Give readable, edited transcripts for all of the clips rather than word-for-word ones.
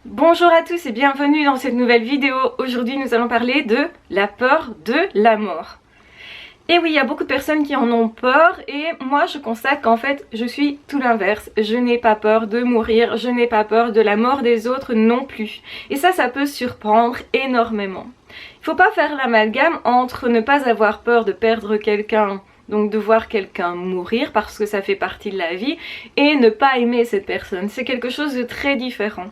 Bonjour à tous et bienvenue dans cette nouvelle vidéo. Aujourd'hui nous allons parler de la peur de la mort. Et oui, il y a beaucoup de personnes qui en ont peur et moi je constate qu'en fait je suis tout l'inverse. Je n'ai pas peur de mourir, je n'ai pas peur de la mort des autres non plus. Et ça peut surprendre énormément. Il ne faut pas faire l'amalgame entre ne pas avoir peur de perdre quelqu'un, donc de voir quelqu'un mourir parce que ça fait partie de la vie, et ne pas aimer cette personne. C'est quelque chose de très différent.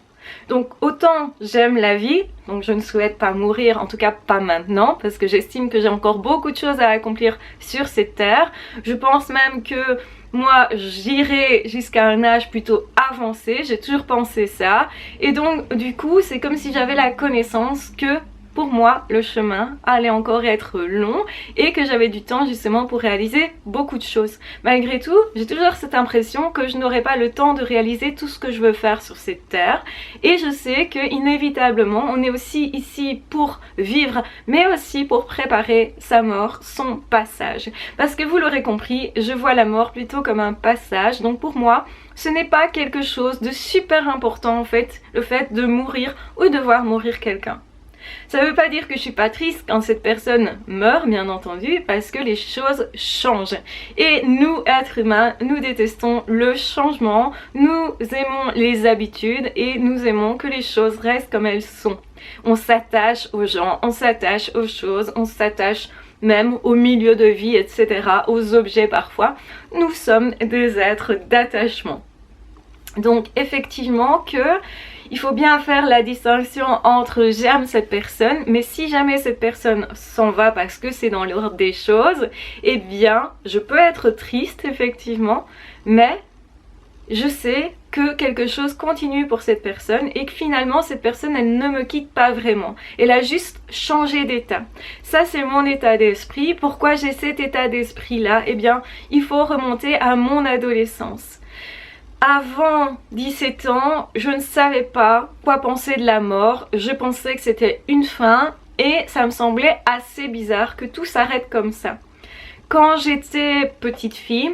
Donc autant j'aime la vie, donc je ne souhaite pas mourir, en tout cas pas maintenant, parce que j'estime que j'ai encore beaucoup de choses à accomplir sur cette terre. Je pense même que moi j'irai jusqu'à un âge plutôt avancé, j'ai toujours pensé ça. Et donc du coup c'est comme si j'avais la connaissance que pour moi, le chemin allait encore être long et que j'avais du temps justement pour réaliser beaucoup de choses. Malgré tout, j'ai toujours cette impression que je n'aurai pas le temps de réaliser tout ce que je veux faire sur cette terre. Et je sais que inévitablement, on est aussi ici pour vivre, mais aussi pour préparer sa mort, son passage. Parce que vous l'aurez compris, je vois la mort plutôt comme un passage. Donc pour moi, ce n'est pas quelque chose de super important en fait, le fait de mourir ou de voir mourir quelqu'un. Ça ne veut pas dire que je suis pas triste quand cette personne meurt, bien entendu, parce que les choses changent. Et nous, êtres humains, nous détestons le changement, nous aimons les habitudes et nous aimons que les choses restent comme elles sont. On s'attache aux gens, on s'attache aux choses, on s'attache même au milieu de vie, etc., aux objets parfois. Nous sommes des êtres d'attachement. Donc effectivement il faut bien faire la distinction entre j'aime cette personne, mais si jamais cette personne s'en va parce que c'est dans l'ordre des choses, eh bien je peux être triste effectivement, mais je sais que quelque chose continue pour cette personne et que finalement cette personne elle ne me quitte pas vraiment. Elle a juste changé d'état. Ça c'est mon état d'esprit. Pourquoi j'ai cet état d'esprit là? Eh bien il faut remonter à mon adolescence. Avant 17 ans, je ne savais pas quoi penser de la mort. Je pensais que c'était une fin et ça me semblait assez bizarre que tout s'arrête comme ça. Quand j'étais petite fille,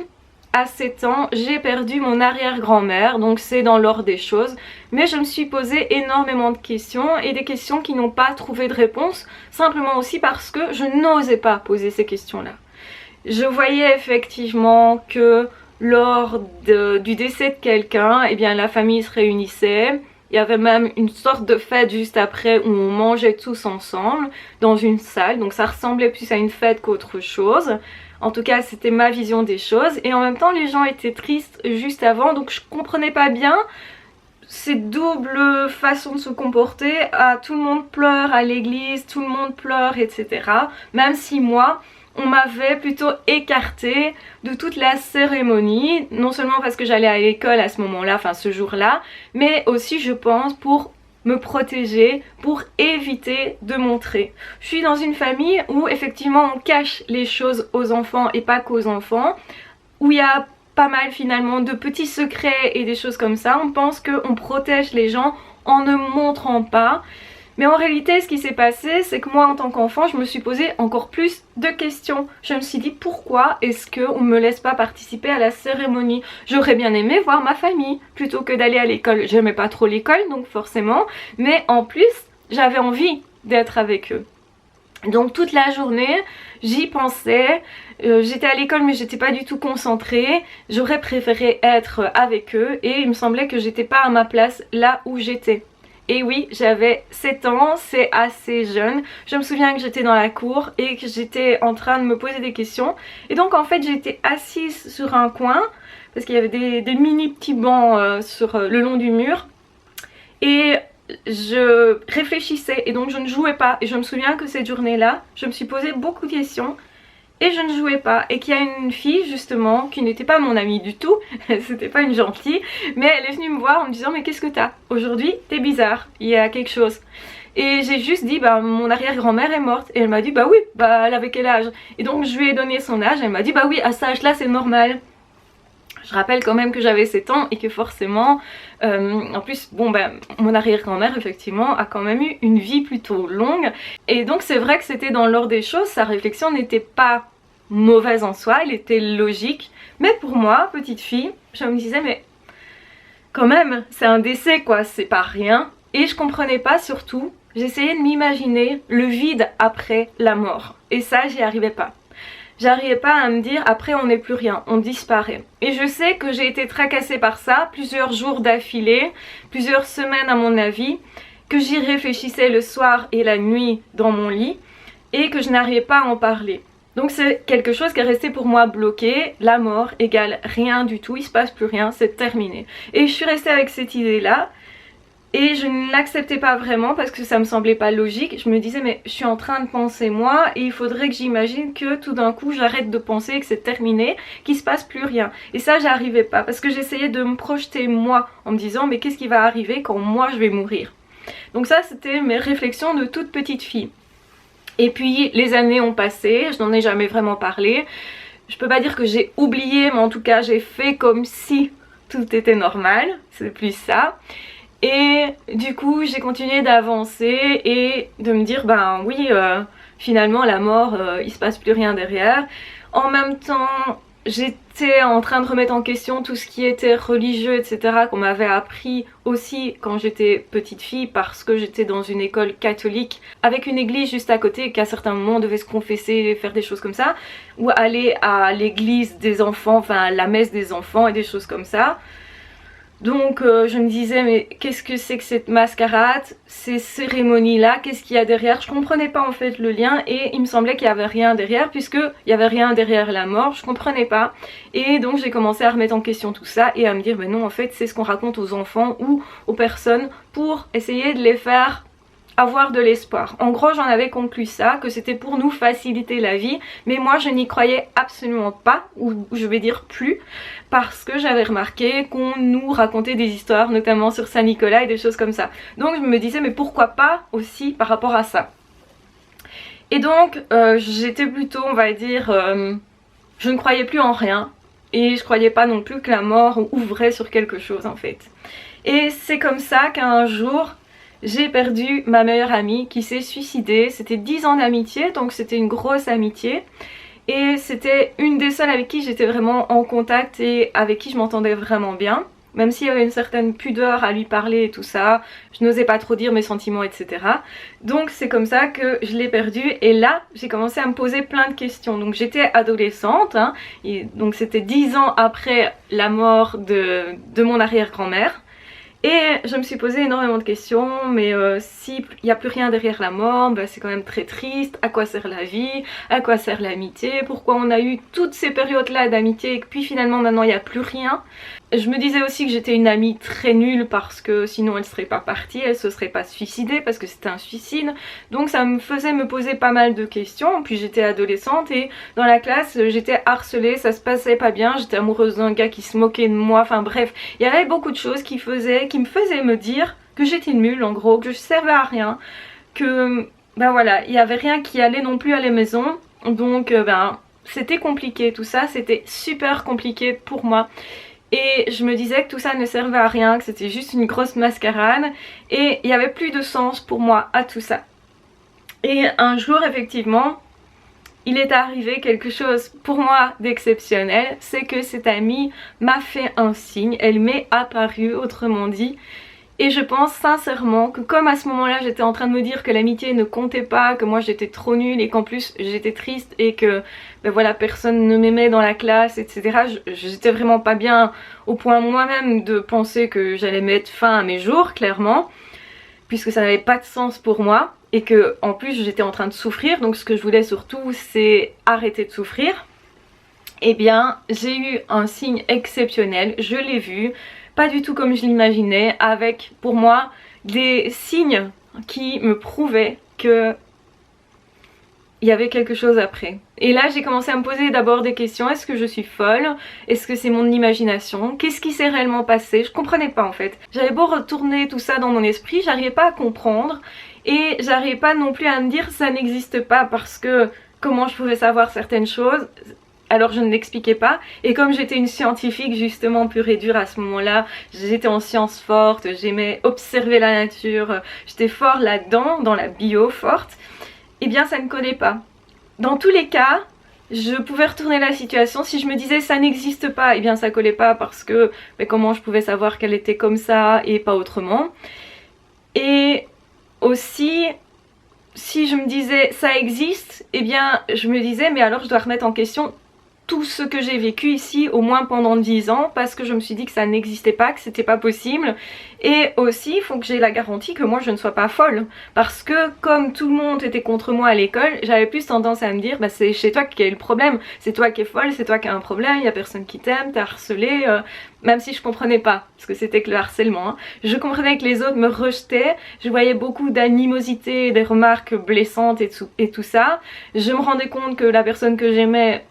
à 7 ans, j'ai perdu mon arrière-grand-mère, donc c'est dans l'ordre des choses. Mais je me suis posé énormément de questions et des questions qui n'ont pas trouvé de réponse, simplement aussi parce que je n'osais pas poser ces questions-là. Je voyais effectivement que lors du décès de quelqu'un, eh bien la famille se réunissait. Il y avait même une sorte de fête juste après où on mangeait tous ensemble dans une salle. Donc ça ressemblait plus à une fête qu'autre chose. En tout cas, c'était ma vision des choses. Et en même temps, les gens étaient tristes juste avant. Donc je comprenais pas bien cette double façon de se comporter. Tout le monde pleure à l'église, tout le monde pleure, etc. Même si moi, on m'avait plutôt écartée de toute la cérémonie, non seulement parce que j'allais à l'école à ce moment-là, enfin ce jour-là, mais aussi je pense pour me protéger, pour éviter de montrer. Je suis dans une famille où effectivement on cache les choses aux enfants et pas qu'aux enfants, où il y a pas mal finalement de petits secrets et des choses comme ça. On pense qu'on protège les gens en ne montrant pas. Mais en réalité, ce qui s'est passé, c'est que moi, en tant qu'enfant, je me suis posé encore plus de questions. Je me suis dit, pourquoi est-ce qu'on ne me laisse pas participer à la cérémonie? J'aurais bien aimé voir ma famille, plutôt que d'aller à l'école. J'aimais pas trop l'école, donc forcément. Mais en plus, j'avais envie d'être avec eux. Donc toute la journée, j'y pensais. J'étais à l'école, mais j'étais pas du tout concentrée. J'aurais préféré être avec eux. Et il me semblait que j'étais pas à ma place là où j'étais. Et oui, j'avais 7 ans, c'est assez jeune. Je me souviens que j'étais dans la cour et que j'étais en train de me poser des questions. Et donc en fait j'étais assise sur un coin, parce qu'il y avait des mini petits bancs sur le long du mur. Et je réfléchissais et donc je ne jouais pas. Et je me souviens que cette journée-là, je me suis posé beaucoup de questions. Et je ne jouais pas, et qu'il y a une fille justement qui n'était pas mon amie du tout, c'était pas une gentille, mais elle est venue me voir en me disant mais qu'est-ce que t'as? Aujourd'hui t'es bizarre, il y a quelque chose. Et j'ai juste dit bah mon arrière-grand-mère est morte, et elle m'a dit bah oui, bah elle avait quel âge? Et donc je lui ai donné son âge, elle m'a dit bah oui à cet âge là c'est normal. Je rappelle quand même que j'avais 7 ans et que forcément, en plus, bon ben, mon arrière-grand-mère effectivement a quand même eu une vie plutôt longue. Et donc c'est vrai que c'était dans l'ordre des choses, sa réflexion n'était pas mauvaise en soi, elle était logique. Mais pour moi, petite fille, je me disais mais quand même, c'est un décès quoi, c'est pas rien. Et je comprenais pas surtout, j'essayais de m'imaginer le vide après la mort. Et ça, j'y arrivais pas. J'arrivais pas à me dire après on n'est plus rien, on disparaît. Et je sais que j'ai été tracassée par ça plusieurs jours d'affilée, plusieurs semaines à mon avis, que j'y réfléchissais le soir et la nuit dans mon lit et que je n'arrivais pas à en parler. Donc c'est quelque chose qui est resté pour moi bloqué, la mort égale rien du tout, il se passe plus rien, c'est terminé. Et je suis restée avec cette idée-là. Et je ne l'acceptais pas vraiment parce que ça me semblait pas logique. Je me disais mais je suis en train de penser moi et il faudrait que j'imagine que tout d'un coup j'arrête de penser que c'est terminé, qu'il se passe plus rien. Et ça j'arrivais pas parce que j'essayais de me projeter moi en me disant mais qu'est-ce qui va arriver quand moi je vais mourir. Donc ça c'était mes réflexions de toute petite fille. Et puis les années ont passé, je n'en ai jamais vraiment parlé. Je peux pas dire que j'ai oublié mais en tout cas j'ai fait comme si tout était normal, c'est plus ça. Et du coup j'ai continué d'avancer et de me dire ben oui finalement la mort il se passe plus rien derrière. En même temps j'étais en train de remettre en question tout ce qui était religieux etc. qu'on m'avait appris aussi quand j'étais petite fille parce que j'étais dans une école catholique avec une église juste à côté qu'à certains moments on devait se confesser, faire des choses comme ça ou aller à l'église des enfants, enfin à la messe des enfants et des choses comme ça. Donc je me disais mais qu'est-ce que c'est que cette mascarade, ces cérémonies là, qu'est-ce qu'il y a derrière? Je comprenais pas en fait le lien et il me semblait qu'il y avait rien derrière puisque il y avait rien derrière la mort, je comprenais pas. Et donc j'ai commencé à remettre en question tout ça et à me dire mais non en fait c'est ce qu'on raconte aux enfants ou aux personnes pour essayer de les faire avoir de l'espoir. En gros j'en avais conclu ça, que c'était pour nous faciliter la vie, mais moi je n'y croyais absolument pas, ou je vais dire plus, parce que j'avais remarqué qu'on nous racontait des histoires, notamment sur Saint-Nicolas et des choses comme ça. Donc je me disais mais pourquoi pas aussi par rapport à ça. Et donc j'étais plutôt on va dire, je ne croyais plus en rien, et je croyais pas non plus que la mort ouvrait sur quelque chose en fait. Et c'est comme ça qu'un jour j'ai perdu ma meilleure amie qui s'est suicidée. C'était 10 ans d'amitié, donc c'était une grosse amitié. Et c'était une des seules avec qui j'étais vraiment en contact et avec qui je m'entendais vraiment bien. Même s'il y avait une certaine pudeur à lui parler et tout ça, je n'osais pas trop dire mes sentiments etc. Donc c'est comme ça que je l'ai perdue et là j'ai commencé à me poser plein de questions. Donc j'étais adolescente, hein, et donc c'était 10 ans après la mort de mon arrière-grand-mère. Et je me suis posé énormément de questions, mais s'il n'y a plus rien derrière la mort, bah, c'est quand même très triste. À quoi sert la vie? À quoi sert l'amitié? Pourquoi on a eu toutes ces périodes-là d'amitié et que puis finalement maintenant il n'y a plus rien? Je me disais aussi que j'étais une amie très nulle parce que sinon elle serait pas partie, elle se serait pas suicidée parce que c'était un suicide. Donc ça me faisait me poser pas mal de questions. Puis j'étais adolescente et dans la classe j'étais harcelée, ça se passait pas bien. J'étais amoureuse d'un gars qui se moquait de moi, enfin bref. Il y avait beaucoup de choses qui me faisaient me dire que j'étais nulle en gros, que je servais à rien. Que ben voilà, il n'y avait rien qui allait non plus à la maison. Donc ben c'était compliqué tout ça, c'était super compliqué pour moi. Et je me disais que tout ça ne servait à rien, que c'était juste une grosse mascarade. Et il n'y avait plus de sens pour moi à tout ça. Et un jour, effectivement, il est arrivé quelque chose pour moi d'exceptionnel. C'est que cette amie m'a fait un signe, elle m'est apparue, autrement dit. Et je pense sincèrement que comme à ce moment-là j'étais en train de me dire que l'amitié ne comptait pas, que moi j'étais trop nulle et qu'en plus j'étais triste et que ben voilà, personne ne m'aimait dans la classe etc. J'étais vraiment pas bien au point moi-même de penser que j'allais mettre fin à mes jours clairement, puisque ça n'avait pas de sens pour moi et que en plus j'étais en train de souffrir, donc ce que je voulais surtout c'est arrêter de souffrir. Eh bien j'ai eu un signe exceptionnel, je l'ai vu. Pas du tout comme je l'imaginais, avec pour moi des signes qui me prouvaient que il y avait quelque chose après. Et là j'ai commencé à me poser d'abord des questions. Est-ce que je suis folle? Est-ce que c'est mon imagination? Qu'est-ce qui s'est réellement passé? Je comprenais pas en fait. J'avais beau retourner tout ça dans mon esprit, j'arrivais pas à comprendre. Et j'arrivais pas non plus à me dire ça n'existe pas parce que comment je pouvais savoir certaines choses? Alors je ne l'expliquais pas, et comme j'étais une scientifique justement pure et dure à ce moment-là, j'étais en sciences fortes, j'aimais observer la nature, j'étais fort là-dedans, dans la bio forte, et bien ça ne collait pas. Dans tous les cas, je pouvais retourner la situation, si je me disais ça n'existe pas, et bien ça collait pas parce que mais comment je pouvais savoir qu'elle était comme ça et pas autrement. Et aussi, si je me disais ça existe, eh bien je me disais mais alors je dois remettre en question tout ce que j'ai vécu ici au moins pendant 10 ans parce que je me suis dit que ça n'existait pas, que c'était pas possible. Et aussi il faut que j'ai la garantie que moi je ne sois pas folle, parce que comme tout le monde était contre moi à l'école, j'avais plus tendance à me dire bah c'est chez toi qui est le problème, c'est toi qui es folle, c'est toi qui as un problème, il y a personne qui t'aime, t'es harcelée, même si je comprenais pas, parce que c'était que le harcèlement, hein. Je comprenais que les autres me rejetaient, je voyais beaucoup d'animosité, des remarques blessantes et tout ça. Je me rendais compte que la personne que j'aimais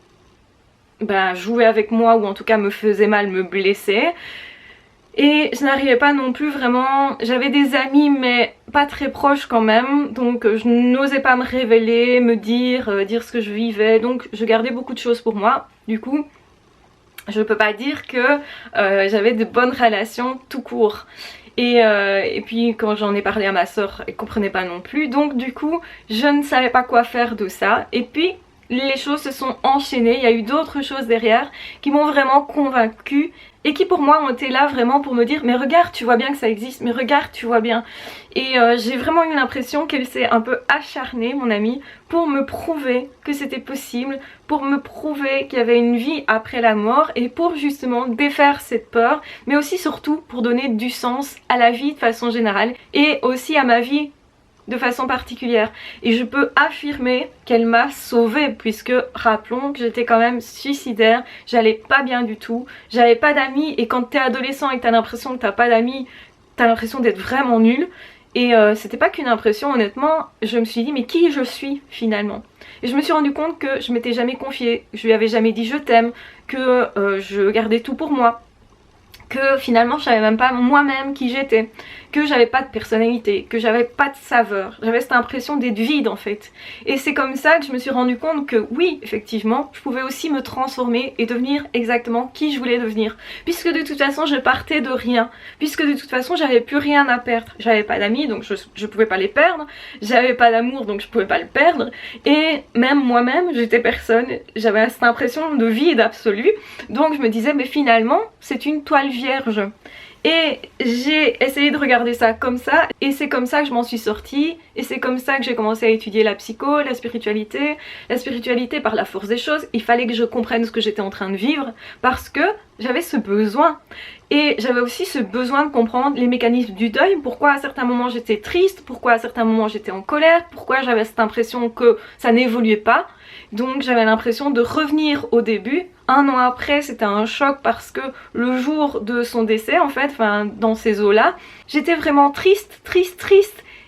jouait avec moi, ou en tout cas me faisait mal, me blessait. Et je n'arrivais pas non plus vraiment, j'avais des amis mais pas très proches quand même, donc je n'osais pas me révéler, me dire ce que je vivais, donc je gardais beaucoup de choses pour moi. Du coup je peux pas dire que j'avais de bonnes relations tout court. Et puis quand j'en ai parlé à ma soeur, elle comprenait pas non plus, donc du coup je ne savais pas quoi faire de ça. Et puis les choses se sont enchaînées, il y a eu d'autres choses derrière qui m'ont vraiment convaincue et qui pour moi ont été là vraiment pour me dire mais regarde, tu vois bien que ça existe, mais regarde, tu vois bien. Et j'ai vraiment eu l'impression qu'elle s'est un peu acharnée, mon amie, pour me prouver que c'était possible, pour me prouver qu'il y avait une vie après la mort et pour justement défaire cette peur, mais aussi surtout pour donner du sens à la vie de façon générale et aussi à ma vie de façon particulière. Et je peux affirmer qu'elle m'a sauvée, puisque rappelons que j'étais quand même suicidaire, j'allais pas bien du tout, j'avais pas d'amis, et quand t'es adolescent et que t'as l'impression que t'as pas d'amis, t'as l'impression d'être vraiment nul. Et c'était pas qu'une impression, honnêtement, je me suis dit mais qui je suis finalement. Et je me suis rendu compte que je m'étais jamais confiée, je lui avais jamais dit je t'aime, que je gardais tout pour moi, que finalement je savais même pas moi-même qui j'étais, que j'avais pas de personnalité, que j'avais pas de saveur, j'avais cette impression d'être vide en fait. Et c'est comme ça que je me suis rendu compte que oui, effectivement, je pouvais aussi me transformer et devenir exactement qui je voulais devenir, puisque de toute façon je partais de rien, puisque de toute façon j'avais plus rien à perdre, j'avais pas d'amis donc je pouvais pas les perdre, j'avais pas d'amour donc je pouvais pas le perdre, et même moi-même j'étais personne, j'avais cette impression de vide absolu, donc je me disais mais finalement c'est une toile vierge. Et j'ai essayé de regarder ça comme ça, et c'est comme ça que je m'en suis sortie, et c'est comme ça que j'ai commencé à étudier la psycho, la spiritualité par la force des choses. Il fallait que je comprenne ce que j'étais en train de vivre, parce que j'avais ce besoin. Et j'avais aussi ce besoin de comprendre les mécanismes du deuil, pourquoi à certains moments j'étais triste, pourquoi à certains moments j'étais en colère, pourquoi j'avais cette impression que ça n'évoluait pas. Donc j'avais l'impression de revenir au début. 1 an après c'était un choc parce que le jour de son décès en fait, enfin dans ces eaux-là, j'étais vraiment triste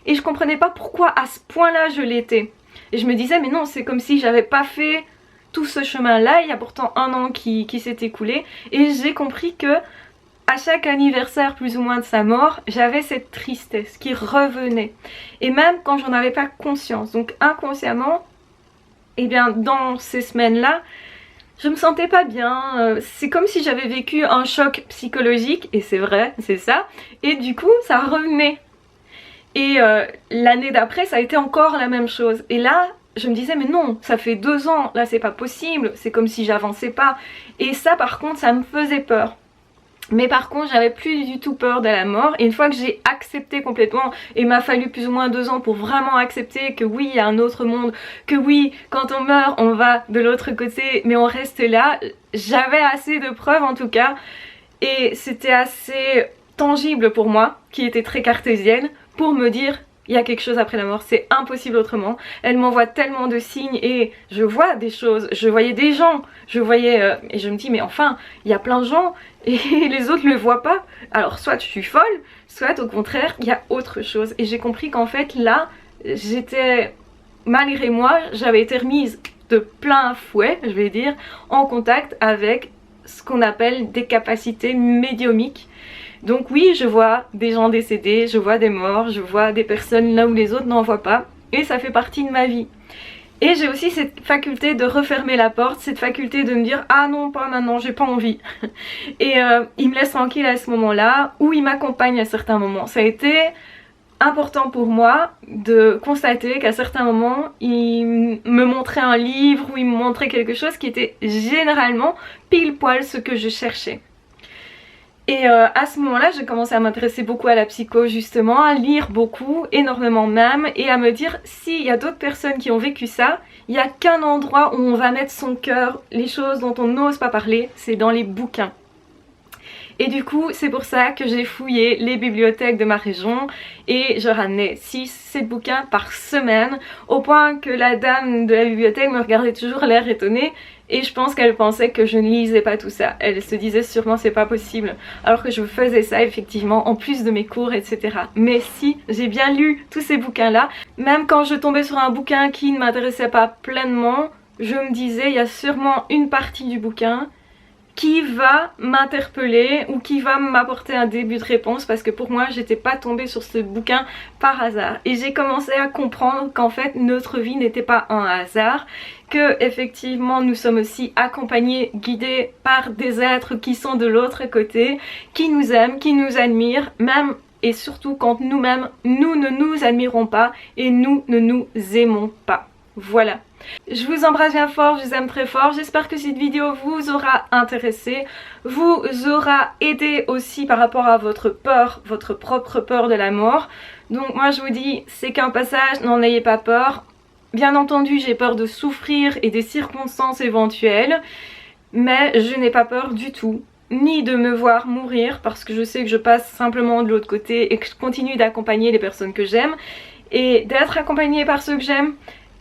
et je comprenais pas pourquoi à ce point-là je l'étais. Et je me disais mais non, c'est comme si j'avais pas fait tout ce chemin-là, il y a pourtant 1 an qui s'est écoulé, et j'ai compris que à chaque anniversaire plus ou moins de sa mort, j'avais cette tristesse qui revenait. Et même quand j'en avais pas conscience, donc inconsciemment, et bien dans ces semaines-là, je me sentais pas bien, c'est comme si j'avais vécu un choc psychologique, et c'est vrai, c'est ça, et du coup ça revenait. Et l'année d'après ça a été encore la même chose, et là je me disais mais non, ça fait 2 ans, là c'est pas possible, c'est comme si j'avançais pas, et ça par contre ça me faisait peur. Mais par contre j'avais plus du tout peur de la mort, et une fois que j'ai accepté complètement, et il m'a fallu plus ou moins 2 ans pour vraiment accepter que oui il y a un autre monde, que oui quand on meurt on va de l'autre côté mais on reste là, j'avais assez de preuves en tout cas, et c'était assez tangible pour moi qui était très cartésienne pour me dire il y a quelque chose après la mort, c'est impossible autrement. Elle m'envoie tellement de signes et je vois des choses, je voyais des gens, je voyais et je me dis mais enfin il y a plein de gens et les autres ne le voient pas. Alors soit je suis folle, soit au contraire il y a autre chose. Et j'ai compris qu'en fait là j'étais, malgré moi, j'avais été remise de plein fouet, je vais dire, en contact avec ce qu'on appelle des capacités médiumiques. Donc oui, je vois des gens décédés, je vois des morts, je vois des personnes là où les autres n'en voient pas, et ça fait partie de ma vie. Et j'ai aussi cette faculté de refermer la porte, cette faculté de me dire ah non pas maintenant, j'ai pas envie. Et il me laisse tranquille à ce moment-là, ou il m'accompagne à certains moments. Ça a été important pour moi de constater qu'à certains moments il me montrait un livre ou il me montrait quelque chose qui était généralement pile poil ce que je cherchais. Et à ce moment-là, j'ai commencé à m'intéresser beaucoup à la psycho justement, à lire beaucoup, énormément même, et à me dire s'il y a d'autres personnes qui ont vécu ça, il n'y a qu'un endroit où on va mettre son cœur, les choses dont on n'ose pas parler, c'est dans les bouquins. Et du coup, c'est pour ça que j'ai fouillé les bibliothèques de ma région et je ramenais 6-7 bouquins par semaine, au point que la dame de la bibliothèque me regardait toujours l'air étonnée et je pense qu'elle pensait que je ne lisais pas tout ça. Elle se disait sûrement c'est pas possible, alors que je faisais ça effectivement en plus de mes cours, etc. Mais si, j'ai bien lu tous ces bouquins-là, même quand je tombais sur un bouquin qui ne m'intéressait pas pleinement, je me disais il y a sûrement une partie du bouquin qui va m'interpeller ou qui va m'apporter un début de réponse, parce que pour moi j'étais pas tombée sur ce bouquin par hasard et j'ai commencé à comprendre qu'en fait notre vie n'était pas un hasard, que effectivement nous sommes aussi accompagnés, guidés par des êtres qui sont de l'autre côté, qui nous aiment, qui nous admirent, même et surtout quand nous-mêmes nous ne nous admirons pas et nous ne nous aimons pas. Voilà. Je vous embrasse bien fort, je vous aime très fort, j'espère que cette vidéo vous aura intéressé, vous aura aidé aussi par rapport à votre peur, votre propre peur de la mort. Donc moi je vous dis, c'est qu'un passage, n'en ayez pas peur. Bien entendu j'ai peur de souffrir et des circonstances éventuelles, mais je n'ai pas peur du tout, ni de me voir mourir parce que je sais que je passe simplement de l'autre côté et que je continue d'accompagner les personnes que j'aime et d'être accompagnée par ceux que j'aime.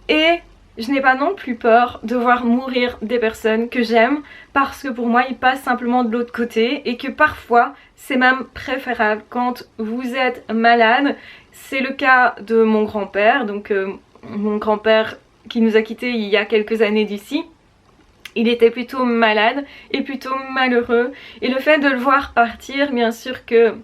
Et je n'ai pas non plus peur de voir mourir des personnes que j'aime parce que pour moi ils passent simplement de l'autre côté et que parfois c'est même préférable quand vous êtes malade. C'est le cas de mon grand-père, donc mon grand-père qui nous a quittés il y a quelques années d'ici. Il était plutôt malade et plutôt malheureux et le fait de le voir partir, bien sûr que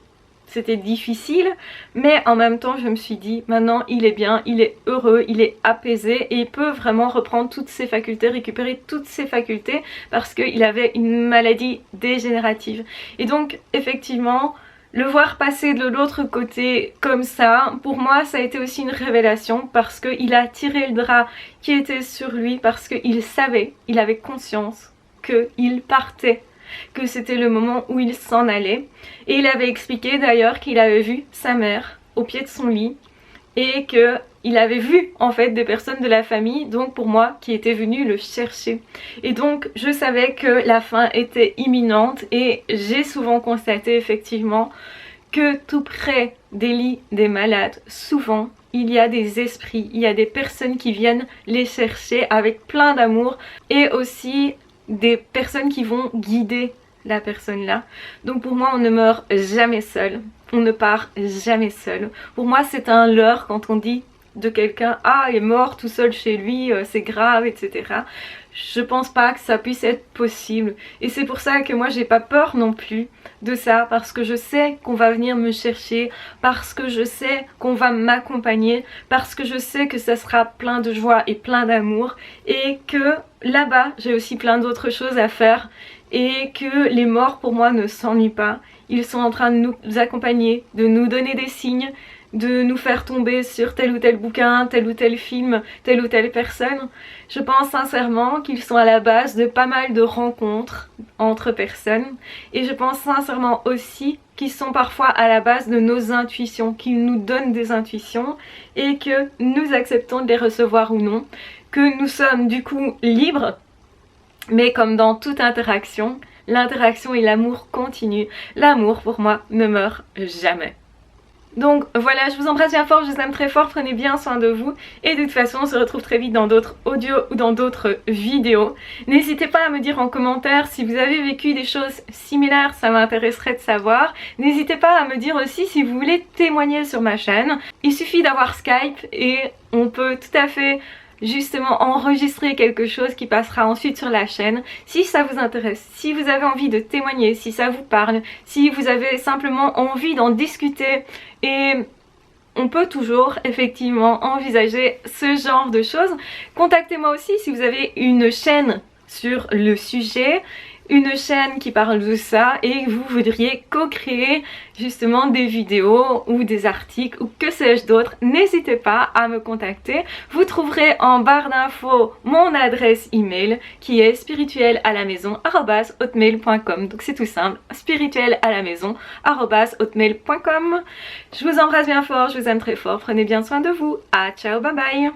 c'était difficile, mais en même temps je me suis dit maintenant il est bien, il est heureux, il est apaisé et il peut vraiment reprendre toutes ses facultés, récupérer toutes ses facultés parce qu'il avait une maladie dégénérative. Et donc effectivement le voir passer de l'autre côté comme ça, pour moi ça a été aussi une révélation parce qu'il a tiré le drap qui était sur lui, parce qu'il savait, il avait conscience qu'il partait, que c'était le moment où il s'en allait. Et il avait expliqué d'ailleurs qu'il avait vu sa mère au pied de son lit et qu'il avait vu en fait des personnes de la famille, donc pour moi, qui étaient venues le chercher. Et donc je savais que la fin était imminente et j'ai souvent constaté effectivement que tout près des lits des malades, souvent il y a des esprits, il y a des personnes qui viennent les chercher avec plein d'amour et aussi des personnes qui vont guider la personne là. Donc pour moi on ne meurt jamais seul, on ne part jamais seul. Pour moi c'est un leurre quand on dit de quelqu'un ah il est mort tout seul chez lui, c'est grave, etc. Je pense pas que ça puisse être possible et c'est pour ça que moi j'ai pas peur non plus de ça, parce que je sais qu'on va venir me chercher, parce que je sais qu'on va m'accompagner, parce que je sais que ça sera plein de joie et plein d'amour et que là-bas j'ai aussi plein d'autres choses à faire et que les morts pour moi ne s'ennuient pas. Ils sont en train de nous accompagner, de nous donner des signes, de nous faire tomber sur tel ou tel bouquin, tel ou tel film, telle ou telle personne. Je pense sincèrement qu'ils sont à la base de pas mal de rencontres entre personnes et je pense sincèrement aussi qu'ils sont parfois à la base de nos intuitions, qu'ils nous donnent des intuitions et que nous acceptons de les recevoir ou non, que nous sommes du coup libres, mais comme dans toute interaction, l'interaction et l'amour continuent. L'amour pour moi ne meurt jamais. Donc voilà, je vous embrasse bien fort, je vous aime très fort, prenez bien soin de vous et de toute façon on se retrouve très vite dans d'autres audios ou dans d'autres vidéos. N'hésitez pas à me dire en commentaire si vous avez vécu des choses similaires, ça m'intéresserait de savoir. N'hésitez pas à me dire aussi si vous voulez témoigner sur ma chaîne. Il suffit d'avoir Skype et on peut tout à fait justement enregistrer quelque chose qui passera ensuite sur la chaîne. Si ça vous intéresse, si vous avez envie de témoigner, si ça vous parle, si vous avez simplement envie d'en discuter, et on peut toujours effectivement envisager ce genre de choses. Contactez-moi aussi si vous avez une chaîne sur le sujet une chaîne qui parle de ça et que vous voudriez co-créer justement des vidéos ou des articles ou que sais-je d'autre, n'hésitez pas à me contacter. Vous trouverez en barre d'infos mon adresse email qui est spirituelalamaison@hotmail.com. Donc c'est tout simple, spirituelalamaison@hotmail.com. Je vous embrasse bien fort, je vous aime très fort, prenez bien soin de vous. Ah ciao, bye bye.